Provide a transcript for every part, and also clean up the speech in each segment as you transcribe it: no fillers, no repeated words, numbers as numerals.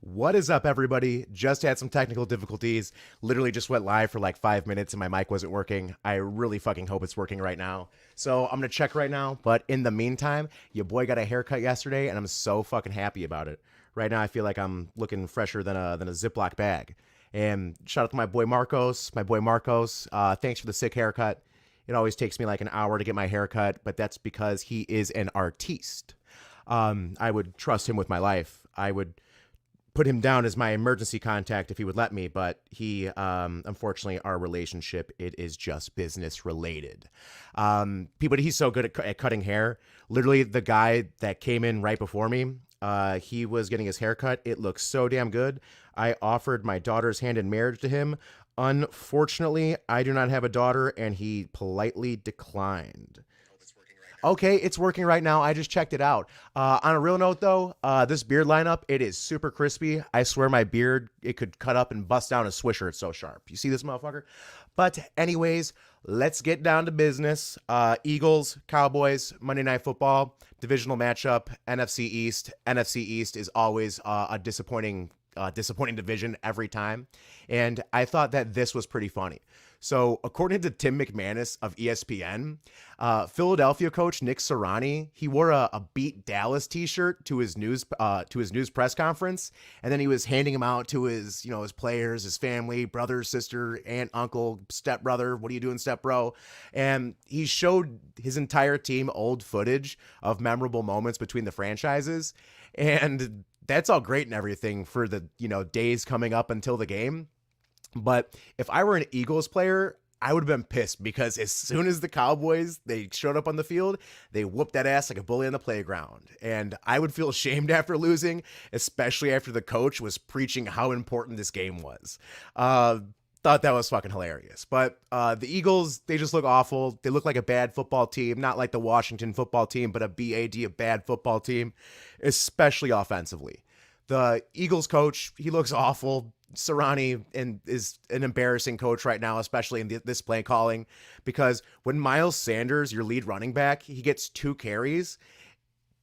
What is up, everybody? Just had some technical difficulties. Literally just went live for like 5 minutes and my mic wasn't working. I really fucking hope it's working right now. So I'm gonna check right now. But in the meantime, your boy got a haircut yesterday and I'm so fucking happy about it. Right now, I feel like I'm looking fresher than a Ziploc bag. And shout out to my boy Marcos. My boy Marcos, thanks for the sick haircut. It always takes me like an hour to get my haircut, but that's because he is an artiste. I would trust him with my life. I would put him down as my emergency contact if he would let me, but he, unfortunately, our relationship, it is just business related. But he's so good at cutting hair. Literally, the guy that came in right before me, he was getting his hair cut. It looks so damn good. I offered my daughter's hand in marriage to him. Unfortunately, I do not have a daughter, and he politely declined. Okay, it's working right now. I just checked it out. On a real note, though, this beard lineup, it is super crispy. I swear my beard, it could cut up and bust down a Swisher. It's so sharp. You see this motherfucker? But anyways, let's get down to business. Eagles, Cowboys, Monday Night Football, divisional matchup, NFC East. NFC East is always a disappointing division every time. And I thought that this was pretty funny. So according to Tim McManus of ESPN, Philadelphia coach Nick Sirianni, he wore a Beat Dallas t-shirt to his news press conference, and then he was handing them out to his players, his family, brother, sister, aunt, uncle, stepbrother. What are you doing, step bro? And he showed his entire team old footage of memorable moments between the franchises, and that's all great and everything for the days coming up until the game. But if I were an Eagles player, I would have been pissed because as soon as the Cowboys, they showed up on the field, they whooped that ass like a bully on the playground. And I would feel ashamed after losing, especially after the coach was preaching how important this game was. Thought that was fucking hilarious. But the Eagles, they just look awful. They look like a bad football team, not like the Washington football team, but a bad football team, especially offensively. The Eagles coach, he looks awful. Sirianni is an embarrassing coach right now, especially in this play calling, because when Miles Sanders, your lead running back, he gets 2 carries.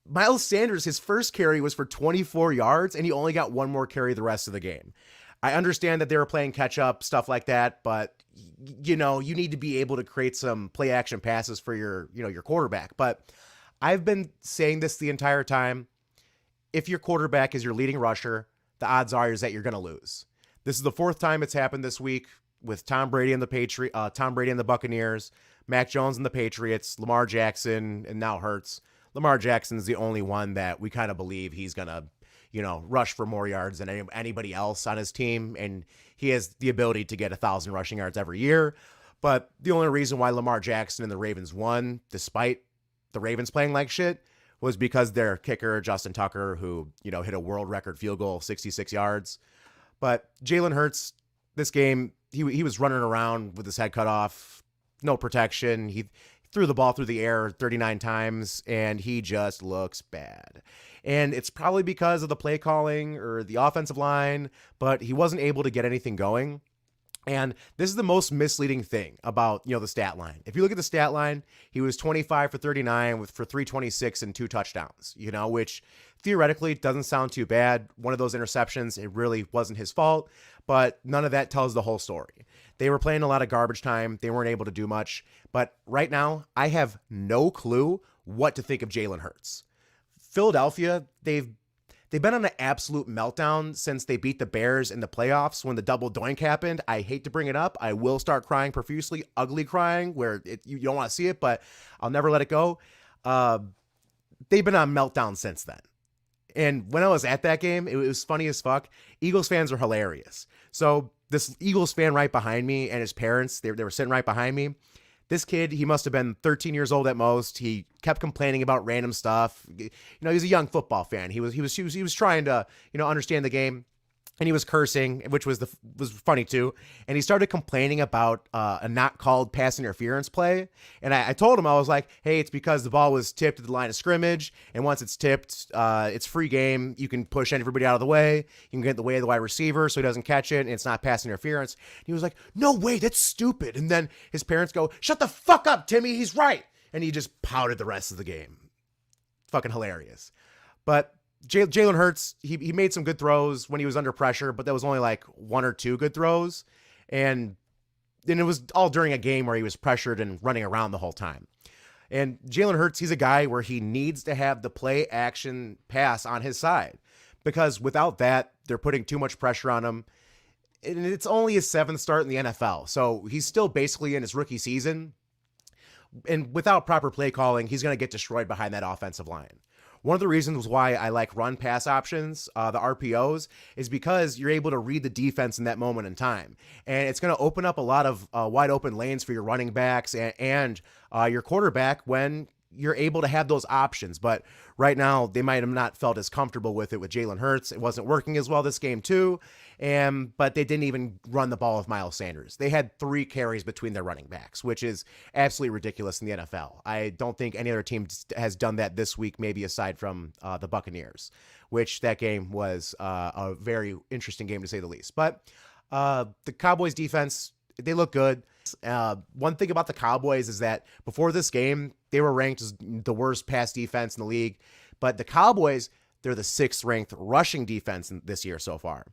Miles Sanders, his first carry was for 24 yards, and he only got 1 more carry the rest of the game. I understand that they were playing catch up, stuff like that, but you need to be able to create some play action passes for your quarterback. But I've been saying this the entire time. If your quarterback is your leading rusher, the odds are is that you're going to lose. This is the 4th time it's happened this week with Tom Brady and the Buccaneers, Mac Jones and the Patriots, Lamar Jackson, and now Hurts. Lamar Jackson's the only one that we kind of believe he's going to, rush for more yards than anybody else on his team. And he has the ability to get 1,000 rushing yards every year. But the only reason why Lamar Jackson and the Ravens won, despite the Ravens playing like shit, was because their kicker, Justin Tucker, who, hit a world record field goal, 66 yards. But Jalen Hurts, this game, he was running around with his head cut off, no protection. He threw the ball through the air 39 times, and he just looks bad. And it's probably because of the play calling or the offensive line, but he wasn't able to get anything going. And this is the most misleading thing about, the stat line. If you look at the stat line, he was 25 for 39 for 326 and 2 touchdowns, which theoretically doesn't sound too bad. One of those interceptions, it really wasn't his fault, but none of that tells the whole story. They were playing a lot of garbage time. They weren't able to do much. But right now, I have no clue what to think of Jalen Hurts. Philadelphia, they've been on an absolute meltdown since they beat the Bears in the playoffs when the double doink happened. I hate to bring it up. I will start crying profusely, ugly crying, where you don't want to see it, but I'll never let it go. They've been on meltdown since then. And when I was at that game, it was funny as fuck. Eagles fans are hilarious. So this Eagles fan right behind me and his parents, they were sitting right behind me. This kid, he must have been 13 years old at most. He kept complaining about random stuff. He's a young football fan. He was trying to, understand the game, and he was cursing, which was funny too. And he started complaining about a not called pass interference play. And I told him, I was like, hey, it's because the ball was tipped at the line of scrimmage, and once it's tipped, it's free game. You can push everybody out of the way. You can get in the way of the wide receiver so he doesn't catch it, and it's not pass interference. And he was like, no way, that's stupid. And then his parents go, shut the fuck up, Timmy, he's right. And he just pouted the rest of the game. Fucking hilarious. But Jalen Hurts, he made some good throws when he was under pressure, but that was only like one or two good throws. And then it was all during a game where he was pressured and running around the whole time. And Jalen Hurts, he's a guy where he needs to have the play action pass on his side, because without that, they're putting too much pressure on him. And it's only his seventh start in the NFL. So he's still basically in his rookie season. And without proper play calling, he's going to get destroyed behind that offensive line. One of the reasons why I like run pass options, the RPOs, is because you're able to read the defense in that moment in time. And it's going to open up a lot of wide open lanes for your running backs and your quarterback when you're able to have those options. But right now, they might have not felt as comfortable with it with Jalen Hurts. It wasn't working as well this game too. But they didn't even run the ball with Miles Sanders. They had 3 carries between their running backs, which is absolutely ridiculous in the NFL. I don't think any other team has done that this week, maybe aside from the Buccaneers, which that game was a very interesting game to say the least. But the Cowboys defense, they look good. One thing about the Cowboys is that before this game, they were ranked as the worst pass defense in the league. But the Cowboys, they're the 6th ranked rushing defense this year so far,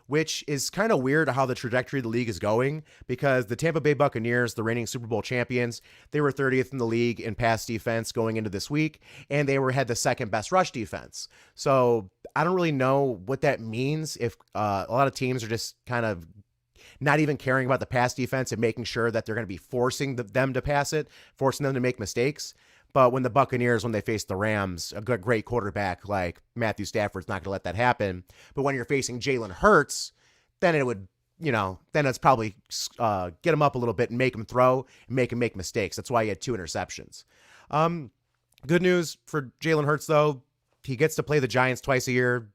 which is kind of weird how the trajectory of the league is going, because the Tampa Bay Buccaneers, the reigning Super Bowl champions, they were 30th in the league in pass defense going into this week, and they had the 2nd best rush defense. So I don't really know what that means if a lot of teams are just kind of not even caring about the pass defense and making sure that they're going to be forcing them to pass it, forcing them to make mistakes. But when the Buccaneers, when they face the Rams, a great quarterback like Matthew Stafford's not going to let that happen. But when you're facing Jalen Hurts, then it would, then it's probably get him up a little bit and make him throw and make him make mistakes. That's why he had 2 interceptions. Good news for Jalen Hurts, though. He gets to play the Giants twice a year.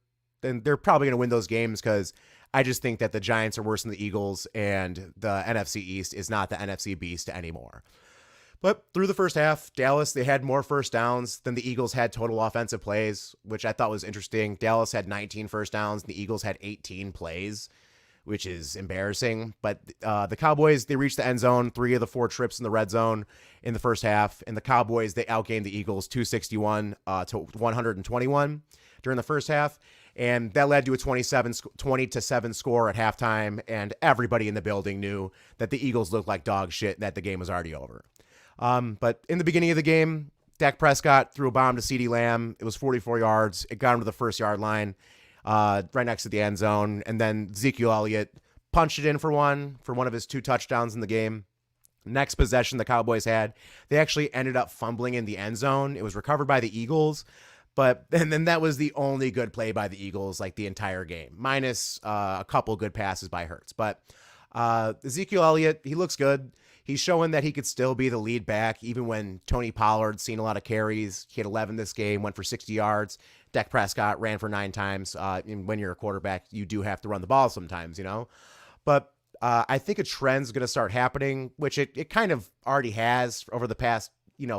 And they're probably going to win those games, because I just think that the Giants are worse than the Eagles, and the NFC East is not the NFC Beast anymore. But through the first half, Dallas, they had more first downs than the Eagles had total offensive plays, which I thought was interesting. Dallas had 19 first downs, and the Eagles had 18 plays, which is embarrassing. But the Cowboys, they reached the end zone 3 of the 4 trips in the red zone in the first half. And the Cowboys, they outgained the Eagles 261 to 121 during the first half. And that led to a 20-7 score at halftime. And everybody in the building knew that the Eagles looked like dog shit and that the game was already over. But in the beginning of the game, Dak Prescott threw a bomb to CeeDee Lamb. It was 44 yards. It got him to the 1-yard line, right next to the end zone. And then Ezekiel Elliott punched it in for one of his 2 touchdowns in the game. Next possession the Cowboys had, they actually ended up fumbling in the end zone. It was recovered by the Eagles. And then that was the only good play by the Eagles, like the entire game, minus a couple good passes by Hurts. But Ezekiel Elliott, he looks good. He's showing that he could still be the lead back, even when Tony Pollard's seen a lot of carries. He had 11 this game, went for 60 yards. Dak Prescott ran for 9 times. And when you're a quarterback, you do have to run the ball sometimes, But I think a trend's going to start happening, which it kind of already has over the past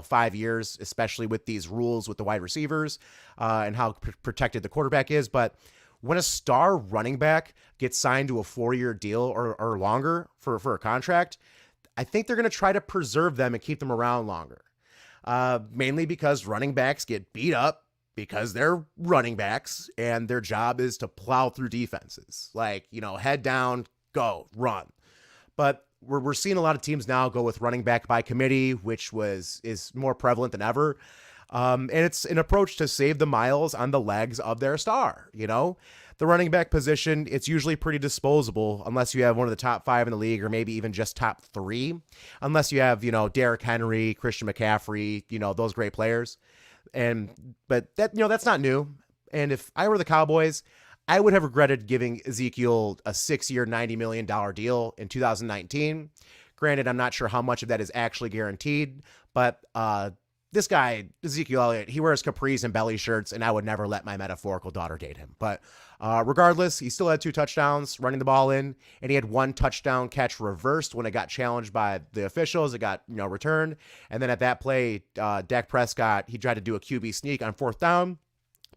5 years, especially with these rules with the wide receivers and how protected the quarterback is. But when a star running back gets signed to a 4-year deal or longer for a contract, I think they're going to try to preserve them and keep them around longer. Mainly because running backs get beat up because they're running backs and their job is to plow through defenses. Like, head down, go, run. But we're seeing a lot of teams now go with running back by committee, which is more prevalent than ever. And it's an approach to save the miles on the legs of their star. The running back position, it's usually pretty disposable unless you have one of the top 5 in the league, or maybe even just top 3, unless you have, Derrick Henry, Christian McCaffrey, those great players. But that, that's not new. And if I were the Cowboys, I would have regretted giving Ezekiel a 6-year, $90 million deal in 2019. Granted, I'm not sure how much of that is actually guaranteed, but this guy, Ezekiel Elliott, he wears capris and belly shirts, and I would never let my metaphorical daughter date him. But regardless, he still had 2 touchdowns running the ball in, and he had 1 touchdown catch reversed when it got challenged by the officials. It got returned. And then at that play, Dak Prescott, he tried to do a QB sneak on 4th down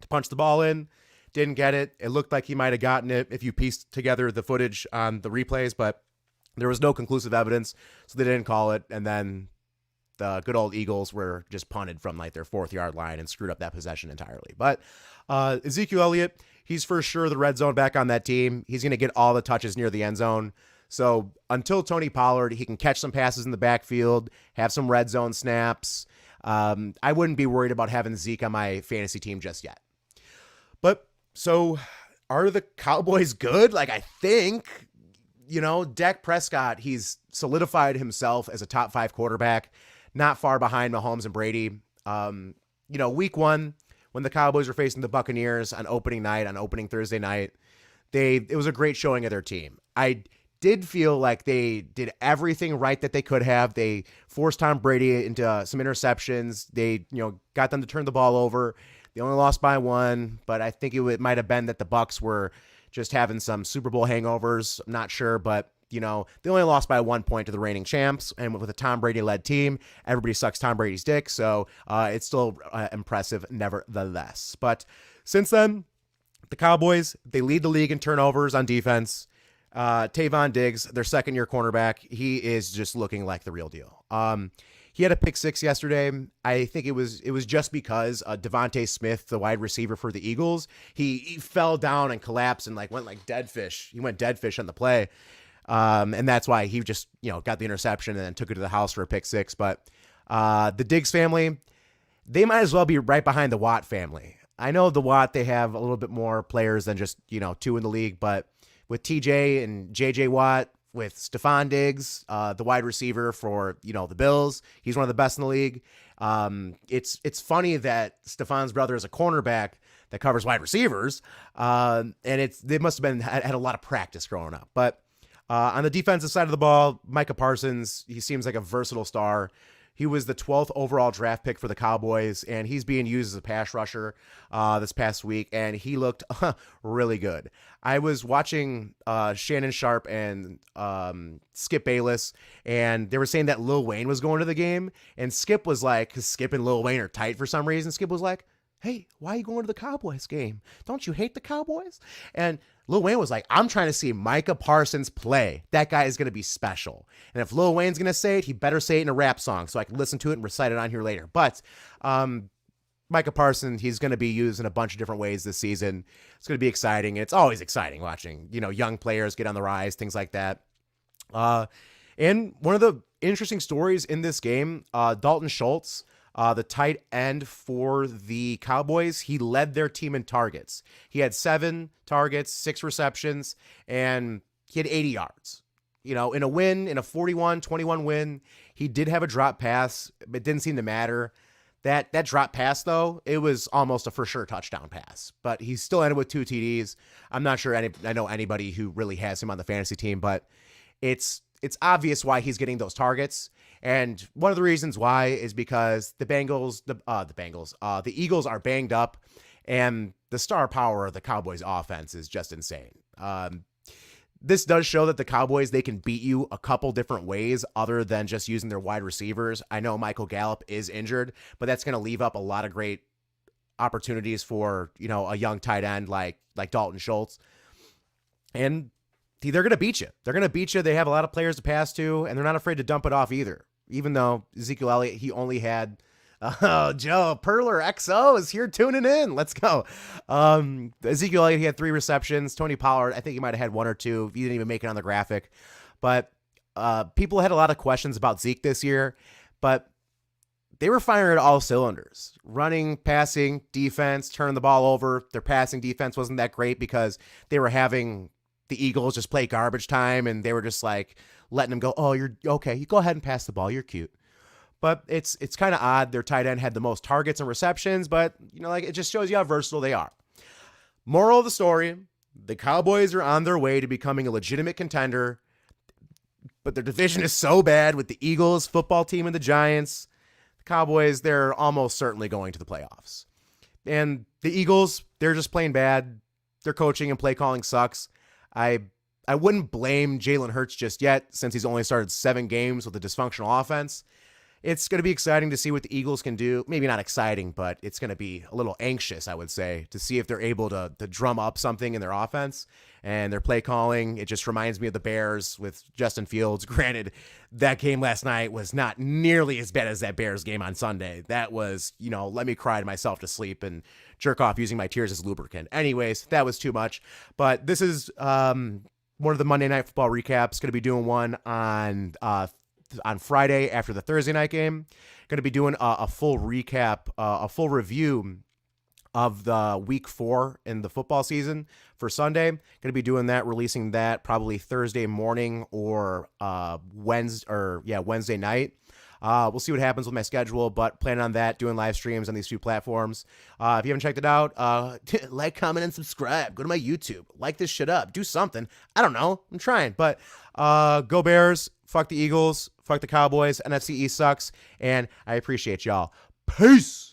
to punch the ball in. Didn't get it. It looked like he might have gotten it if you pieced together the footage on the replays, but there was no conclusive evidence, so they didn't call it. And then the good old Eagles were just punted from like their 4th-yard line and screwed up that possession entirely. But Ezekiel Elliott, he's for sure the red zone back on that team. He's going to get all the touches near the end zone. So until Tony Pollard, he can catch some passes in the backfield, have some red zone snaps. I wouldn't be worried about having Zeke on my fantasy team just yet. But so are the Cowboys good? Like, I think, Dak Prescott, he's solidified himself as a top 5 quarterback, not far behind Mahomes and Brady. Week 1, when the Cowboys were facing the Buccaneers on opening Thursday night, it was a great showing of their team. I did feel like they did everything right that they could have. They forced Tom Brady into some interceptions. They, got them to turn the ball over. They only lost by 1, but I think it might have been that the Bucs were just having some Super Bowl hangovers. I'm not sure, but they only lost by 1 point to the reigning champs, and with a Tom Brady-led team, everybody sucks Tom Brady's dick, so it's still impressive nevertheless. But since then, the Cowboys, they lead the league in turnovers on defense. Tavon Diggs, their second-year cornerback, he is just looking like the real deal. He had a pick 6 yesterday. I think it was just because Devontae Smith, the wide receiver for the Eagles, he fell down and collapsed and went like dead fish. He went dead fish on the play, and that's why he just got the interception and then took it to the house for a pick 6. But the Diggs family, they might as well be right behind the Watt family. I know the Watt, they have a little bit more players than just 2 in the league, but with TJ and JJ Watt, with Stephon Diggs, the wide receiver for, the Bills, he's one of the best in the league. It's funny that Stephon's brother is a cornerback that covers wide receivers, and they must have had a lot of practice growing up. But on the defensive side of the ball, Micah Parsons, he seems like a versatile star. He was the 12th overall draft pick for the Cowboys, and he's being used as a pass rusher this past week, and he looked really good. I was watching Shannon Sharp and Skip Bayless, and they were saying that Lil Wayne was going to the game, and Skip was like, because Skip and Lil Wayne are tight for some reason, Skip was like, hey, why are you going to the Cowboys game? Don't you hate the Cowboys? And Lil Wayne was like, I'm trying to see Micah Parsons play. That guy is going to be special. And if Lil Wayne's going to say it, he better say it in a rap song so I can listen to it and recite it on here later. But Micah Parsons, he's going to be used in a bunch of different ways this season. It's going to be exciting. It's always exciting watching, young players get on the rise, things like that. And one of the interesting stories in this game, Dalton Schultz, the tight end for the Cowboys, he led their team in targets. He had 7 targets, 6 receptions, and he had 80 yards. In a 41-21 win, he did have a drop pass, but it didn't seem to matter. That drop pass, though, it was almost a for sure touchdown pass. But he still ended with 2 TDs. I'm not sure I know anybody who really has him on the fantasy team, but it's obvious why he's getting those targets. And one of the reasons why is because the Eagles are banged up, and the star power of the Cowboys offense is just insane. This does show that the Cowboys, they can beat you a couple different ways other than just using their wide receivers. I know Michael Gallup is injured, but that's going to leave up a lot of great opportunities for, a young tight end like Dalton Schultz. And they're going to beat you. They're going to beat you. They have a lot of players to pass to, and they're not afraid to dump it off either. Even though Ezekiel Elliott, he only had, Joe Perler XO is here tuning in. Let's go. Ezekiel Elliott, he had 3 receptions. Tony Pollard, I think he might have had 1 or 2. He didn't even make it on the graphic. But people had a lot of questions about Zeke this year, but they were firing at all cylinders. Running, passing, defense, turning the ball over. Their passing defense wasn't that great because they were having the Eagles just play garbage time, and they were just like letting them go, oh, you're okay, you go ahead and pass the ball, you're cute. But it's kind of odd. Their tight end had the most targets and receptions, but it just shows you how versatile they are. Moral of the story, the Cowboys are on their way to becoming a legitimate contender, but their division is so bad with the Eagles, football team, and the Giants. The Cowboys, they're almost certainly going to the playoffs. And the Eagles, they're just plain bad. Their coaching and play calling sucks. I wouldn't blame Jalen Hurts just yet, since he's only started 7 games with a dysfunctional offense. it's going to be exciting to see what the Eagles can do. Maybe not exciting, but it's going to be a little anxious, I would say, to see if they're able to drum up something in their offense and their play calling. It just reminds me of the Bears with Justin Fields. Granted, that game last night was not nearly as bad as that Bears game on Sunday. That was, let me cry myself to sleep and jerk off using my tears as lubricant. Anyways, that was too much. But this is one of the Monday Night Football recaps. Going to be doing one on Friday after the Thursday night game. Going to be doing a full recap, a full review of the week 4 in the football season for Sunday. Going to be doing that, releasing that probably Thursday morning or Wednesday night. We'll see what happens with my schedule, but planning on that, doing live streams on these 2 platforms. If you haven't checked it out, like, comment, and subscribe. Go to my YouTube. Like this shit up. Do something. I don't know. I'm trying, but go Bears. Fuck the Eagles. Fuck the Cowboys. NFC East sucks, and I appreciate y'all. Peace.